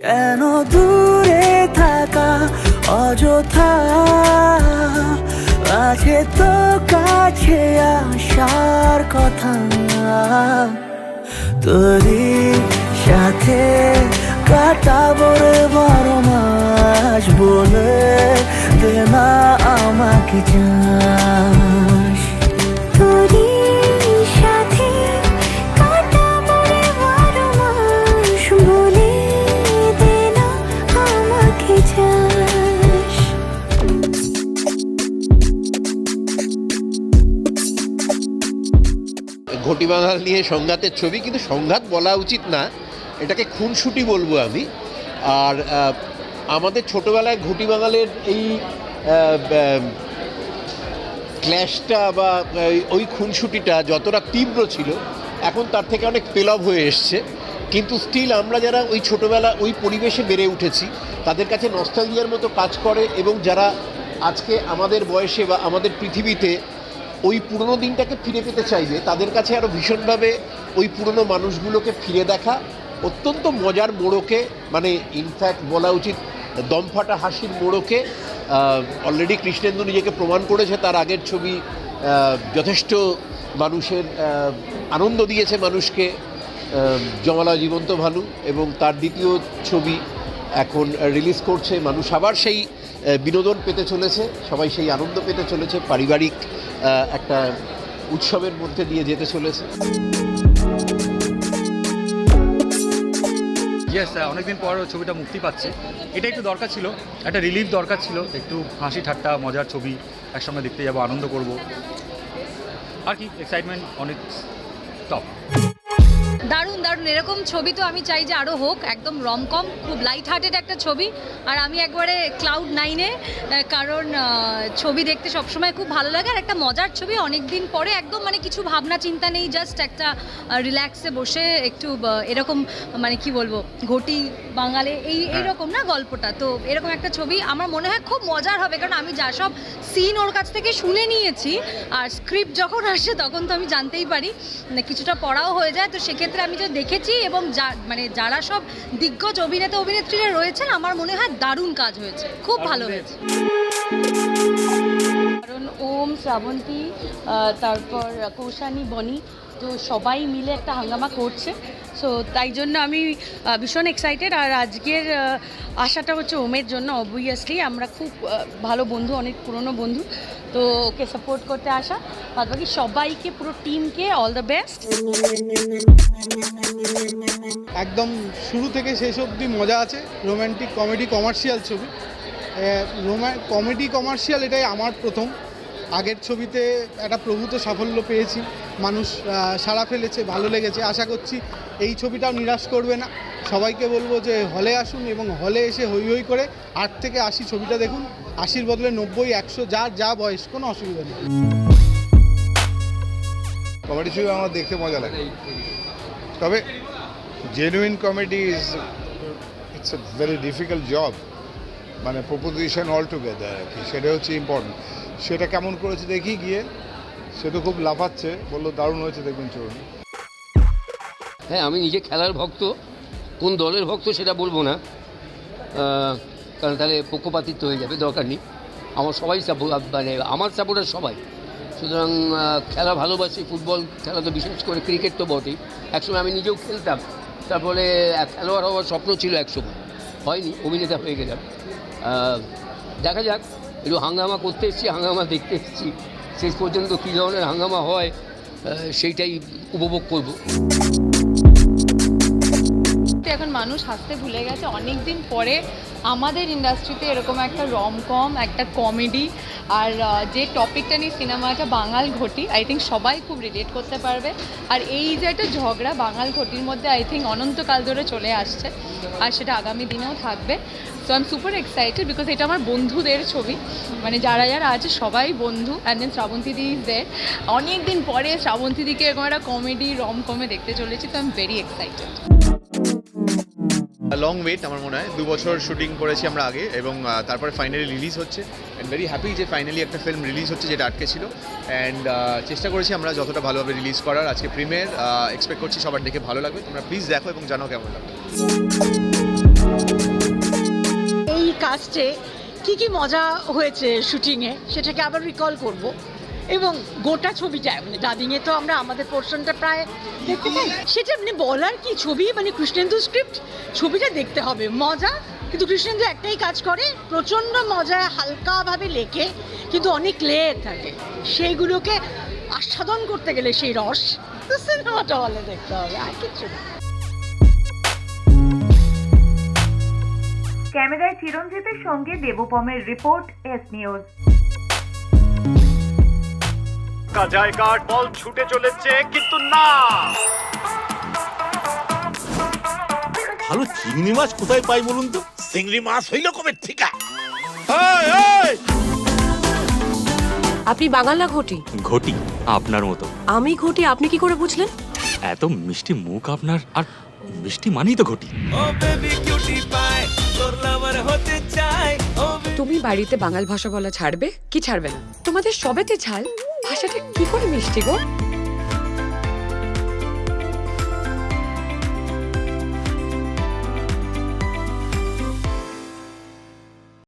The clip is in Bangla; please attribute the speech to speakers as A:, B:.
A: কেন দূরে থাকা অযথা, আছে তো কাছে আসার কথা। তোরই সাথে কাটাবো রে 12 মাস, বলে দে না আমাকে চাস।
B: তোরই সাথে কাটাবো রে 12 মাস, বলে দে না আমাকে চাস।
C: ঘটি বাঙাল নিয়ে সংঘাতের ছবি, কিন্তু সংঘাত বলা উচিত না, এটাকে খুনসুটি বলবো আমি। আর আমাদের ছোটোবেলায় ঘটি বাঙালের এই ক্ল্যাশটা বা ওই খুনসুটিটা যতটা তীব্র ছিল, এখন তার থেকে অনেক পেলভ হয়ে এসছে। কিন্তু স্টিল আমরা যারা ওই ছোটোবেলা ওই পরিবেশে বেড়ে উঠেছি, তাদের কাছে নস্টালজিয়ার মতো কাজ করে। এবং যারা আজকে আমাদের বয়সে বা আমাদের পৃথিবীতে ওই পুরনো দিনটাকে ফিরে পেতে চাইবে, তাদের কাছে আরও ভীষণভাবে ওই পুরনো মানুষগুলোকে ফিরে দেখা অত্যন্ত মজার মোড়কে, মানে ইনফ্যাক্ট বলা উচিত দমফাটা হাসির মোড়কে অলরেডি কৃষ্ণেন্দু নিজেকে প্রমাণ করেছে। তার আগের ছবি যথেষ্ট মানুষের আনন্দ দিয়েছে মানুষকে, জমালা জীবন্ত ভানু, এবং তার দ্বিতীয় ছবি এখন রিলিজ করছে। মানুষ আবার সেই বিনোদন পেতে চলেছে, সবাই সেই আনন্দ পেতে চলেছে, পারিবারিক একটা উৎসবের মধ্যে দিয়ে যেতে চলেছে।
D: ইয়েস, অনেকদিন পর ছবিটা মুক্তি পাচ্ছে, এটা একটু দরকার ছিল, একটা রিলিফ দরকার ছিল, একটু হাসি ঠাট্টা মজার ছবি একসঙ্গে দেখতে যাবো, আনন্দ করব আর কি, এক্সাইটমেন্ট অনেক টপ।
E: দারুণ দারুণ, এরকম ছবি তো আমি চাই যে আরও হোক। একদম রমকম, খুব লাইট হার্টেড একটা ছবি। আর আমি একবারে ক্লাউড 9-এ, কারণ ছবি দেখতে সবসময় খুব ভালো লাগে। আর একটা মজার ছবি, অনেক দিন পরে, একদম মানে কিছু ভাবনা চিন্তা নেই, জাস্ট একটা রিল্যাক্সে বসে একটু এরকম, মানে কি বলবো, ঘটি বাঙালে এইরকম না গল্পটা। তো এরকম একটা ছবি আমার মনে হয় খুব মজার হবে, কারণ আমি যা সব সিন ওর কাছ থেকে শুনে নিয়েছি, আর স্ক্রিপ্ট যখন আসে তখন তো আমি জানতেই পারি, কিছুটা পড়াও হয়ে যায়। তো সেক্ষেত্রে আমি যা দেখেছি, এবং মানে যারা সব দিগ্গজ অভিনেতা অভিনেত্রীরা রয়েছেন, আমার মনে হয় দারুণ কাজ হয়েছে, খুব ভালো হয়েছে। কারণ ওম, শ্রাবন্তী, তারপর কৌশানী, বনি, তো সবাই মিলে একটা হাঙ্গামা করছে। সো তাই জন্য আমি ভীষণ এক্সাইটেড। আর আজকের আশাটা হচ্ছে ওমের জন্য। অবভিয়াসলি আমরা খুব ভালো বন্ধু, অনেক পুরনো বন্ধু, তো ওকে সাপোর্ট করতে আসা। বাদ বাকি সবাইকে, পুরো টিমকে অল দ্য বেস্ট।
F: একদম শুরু থেকে শেষ অবধি মজা আছে। রোম্যান্টিক কমেডি কমার্শিয়াল ছবি, কমেডি কমার্শিয়াল, এটাই আমার প্রথম। আগের ছবিতে একটা প্রভূত সাফল্য পেয়েছি, মানুষ সাড়া ফেলেছে, ভালো লেগেছে। আশা করছি এই ছবিটাও নিরাশ করবে না। সবাইকে বলবো যে হলে আসুন, এবং হলে এসে হই হই করে 8 থেকে 80 ছবিটা দেখুন। 80-র বদলে 90, 100, যার যা বয়স, কোনো অসুবিধা নেই।
G: কমেডি ছবি আমার দেখতে মজা লাগে, তবে genuine comedy it's a very difficult job, মানে প্রপোজিশন অল টুগেদার আর কি, সেটা হচ্ছে ইম্পর্টেন্ট। সেটা কেমন করেছে দেখি গিয়ে, সে তো খুব লাফাচ্ছে, বললো দারুণ হয়েছে, দেখবেন চলুন।
H: হ্যাঁ, আমি নিজে খেলার ভক্ত, কোন দলের ভক্ত সেটা বলবো না, কারণ তাহলে পক্ষপাতিত্ব হয়ে যাবে, দরকার নেই। আমার সবাই মানে আমার সাপোর্টার সবাই, সুতরাং খেলা ভালোবাসি। ফুটবল খেলা তো বিশেষ করে, ক্রিকেট তো বটেই। একসময় আমি নিজেও খেলতাম, তারপরে খেলোয়াড় হওয়ার স্বপ্ন ছিল একসময়, হয়নি, অভিনেতা হয়ে গেলাম। দেখা যাক, একটু হাঙ্গামা করতে এসেছি, হাঙ্গামা দেখতে এসেছি, শেষ পর্যন্ত কী ধরনের হাঙ্গামা হয় সেইটাই উপভোগ করব।
E: এখন মানুষ হাসতে ভুলে গেছে অনেক দিন পরে আমাদের ইন্ডাস্ট্রিতে এরকম একটা রমকম, একটা কমেডি, আর যে টপিকটা নিয়ে সিনেমাটা বাঙাল ঘটি, আই থিঙ্ক সবাই খুব রিলেট করতে পারবে। আর এই যে একটা ঝগড়া বাঙাল ঘটির মধ্যে, আই থিঙ্ক অনন্তকাল ধরে চলে আসছে, আর সেটা আগামী দিনেও থাকবে। So I am super excited, because এটা আমার বন্ধুদের ছবি, মানে যারা যারা আছে সবাই বন্ধু। অ্যান্ড দেন শ্রাবন্তী দি ইজ দেয়ার। অনেক দিন পরে শ্রাবন্তী দিকে এরকম একটা কমেডি রমকমে দেখতে চলেছি, তো I am very excited.
I: Long wait, আমার মনে হয় 2 বছর শুটিং করেছি আমরা আগে, এবং তারপরে ফাইনালি রিলিজ হচ্ছে। অ্যান্ড ভেরি হ্যাপি যে ফাইনালি একটা ফিল্ম রিলিজ হচ্ছে যেটা আটকে ছিল। অ্যান্ড চেষ্টা করেছি আমরা যতটা ভালোভাবে রিলিজ করার। আজকে প্রিমিয়ার, এক্সপেক্ট করছি সবার দেখে ভালো লাগবে। তোমরা প্লিজ দেখো এবং জানো কেমন লাগবে।
J: লাস্টে কি মজা হয়েছে শুটিংয়ে সেটাকে আবার রিকল করব এবং গোটা ছবিটা মানে ডাবিংয়ে তো আমরা আমাদের পোর্শনটা প্রায় দেখতে পাই, সেটা মানে বলার কি, ছবি মানে কৃষ্ণেন্দু স্ক্রিপ্ট, ছবিটা দেখতে হবে, মজা। কিন্তু কৃষ্ণেন্দু একটাই কাজ করে, প্রচণ্ড মজায় হালকাভাবে লেখে, কিন্তু অনেক লেয়ার থাকে, সেইগুলোকে আস্বাদন করতে গেলে সেই রস তো সিনেমাটা হলে দেখতে হবে, আর কিছু না।
K: ক্যামেরায় চিরঞ্জিতের সঙ্গে দেবপমের রিপোর্ট, এস নিউজ।
L: জায়গার বল ছুটে চলেছে, কিন্তু না।
M: ভালো চিংড়ি মাছ কোথায় পাই বলুন তো? চিংড়ি মাছ হইল কবে ঠিকা?
N: আপনি বাঙাল না ঘটি?
D: ঘটি আপনার মতো।
N: আমি ঘটি, আপনি কি করে বুঝলেন?
D: এত মিষ্টি মুখ আপনার, আর মিষ্টি মানেই তো ঘটি।
N: তুমি বাড়িতে বাঙাল ভাষা বলা ছাড়বে কি ছাড়বে না? তোমাদের সবেতে ঝাল, ভাষাটা কি করে মিষ্টি গো।